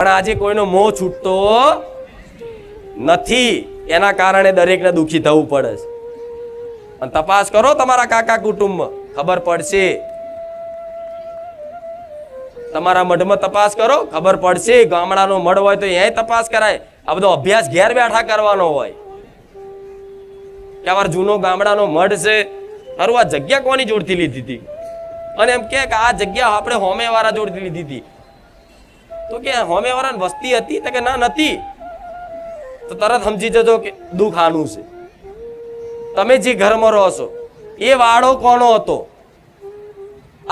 પણ આજે કોઈનો મોહ છૂટતો નથી, એના કારણે દરેકને દુઃખી થવું પડે છે. અને તપાસ કરો તમારા કાકા કુટુંબમાં, ખબર પડશે. તમારા મઢમાં તપાસ કરો, ખબર પડશે. ગામડાનો મઢ હોય તો એ તપાસ કરાય. આ બધો અભ્યાસ ઘેર બેઠા કરવાનો હોય કે અમારો જૂનો ગામડાનો મઢ છે, ખરું આ જગ્યા કોની જોડથી લીધી હતી? અને એમ કે આ જગ્યા આપણે હોમે વાળા જોડથી લીધી હતી. તો કે હોમે વાળા વસ્તી હતી? તો કે ના નથી. તો તરત સમજી જજો કે દુઃખ આનું છે. તમે જે ઘરમાં રહો છો એ વાળો કોનો હતો?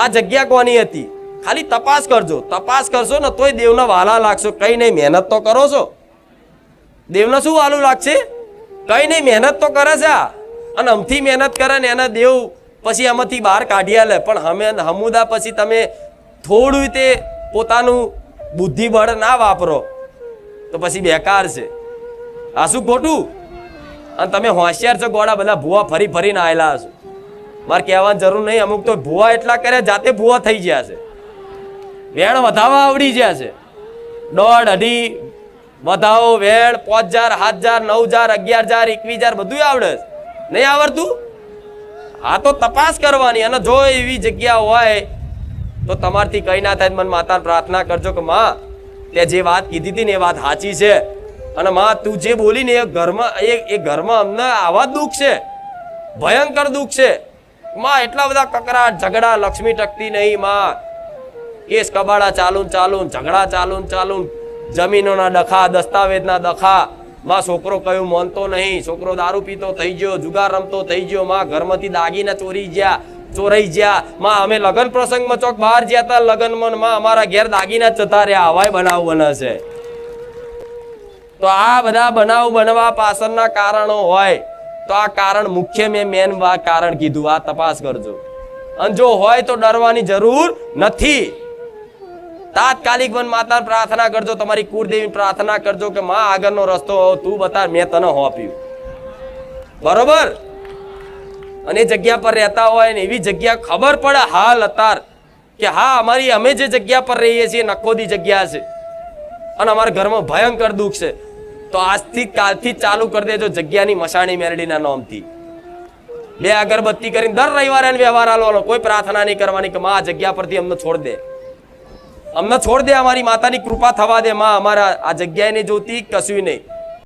આ જગ્યા કોની હતી? ખાલી તપાસ કરજો. તપાસ કરશો ને તોય દેવના વાલા લાગશો. કઈ નહીં, મહેનત તો કરો છો. દેવને શું વાલું લાગશે? કઈ નહીં, મહેનત તો કરે છે. અને અમથી મહેનત કરે ને એના દેવ પછી આમાંથી બહાર કાઢી આલે. પણ હમુદા પછી તમે થોડું તે પોતાનું બુદ્ધિબળ ના વાપરો તો પછી બેકાર છે. આ શું ખોટું? અને તમે હોશિયાર છો ગોળા, બધા ભૂવા ફરી ફરીને આવેલા હશો. મારે કહેવાની જરૂર નહીં. અમુક તો ભૂવા એટલા કરે જાતે ભૂવા થઈ ગયા છે. વેણ વધાવા આવડી ગયા છે. 1.5 2 વધાવો વેણ 5000 7000 9000 11000 21000 બધું આવડે છે. નહીં આવડતું? હા તો તપાસ કરવાની. અને જો એવી જગ્યા હોય તો તમારથી કઈ ના થાય. મને માતાને પ્રાર્થના કરજો કે માં તે જે વાત કીધી હતી ને એ વાત સાચી છે. અને માં તું જે બોલી ને એ ઘરમાં અમને આવા દુઃખ છે, ભયંકર દુઃખ છે માં. એટલા બધા કકરાટ ઝઘડા, લક્ષ્મી ટકતી નહીં માં. કેસ કબાડા ચાલુ ઝઘડા ચાલુ, જમીનોના ડખા, દસ્તાવેજના ડખા માં. છોકરો કયું માનતો નહીં, છોકરો દારૂ પીતો થઈ ગયો, જુગાર રમતો થઈ ગયો માં. ઘરમાંથી દાગીના ચોરાઈ ગયા માં. અમે લગ્ન પ્રસંગમાં ચોક બહાર ગયા હતા લગ્નમાં માં, અમારા ઘેર દાગીના જતા રહ્યા. હવાય બનાવ બને છે. તો આ બધા બનાવ બનવા પાછળના કારણો હોય તો આ કારણ મુખ્ય મેન કારણ કીધું. આ તપાસ કરજો. અને જો હોય તો ડરવાની જરૂર નથી. તાત્કાલિક વન માતા પ્રાર્થના કરજો, તમારી કુળદેવી પ્રાર્થના કરજો કે માં આગળનો રસ્તો તું બતા, મેં તને હોપ્યું. બરોબર? અને જગ્યા પર રહેતા હોય ને એવી જગ્યા ખબર પડે હાલ અત્યાર કે હા અમે જે જગ્યા પર રહીએ છીએ નખોદી જગ્યા છે અને અમારા ઘરમાં ભયંકર દુઃખ છે, તો આજથી કાલથી ચાલુ કરી દેજો જગ્યાની મસાણી મેરડીના નામથી. 2 અગરબત્તી કરીને દર રવિવારે વ્યવહાર આલવાનો. કોઈ પ્રાર્થના નહીં કરવાની કે માં આ જગ્યા પરથી અમને છોડ દે, અમને છોડ દે, અમારી માતાની કૃપા થવા દે માં. અમારા આ જગ્યાએ નહીં જોતી, કશું નહીં.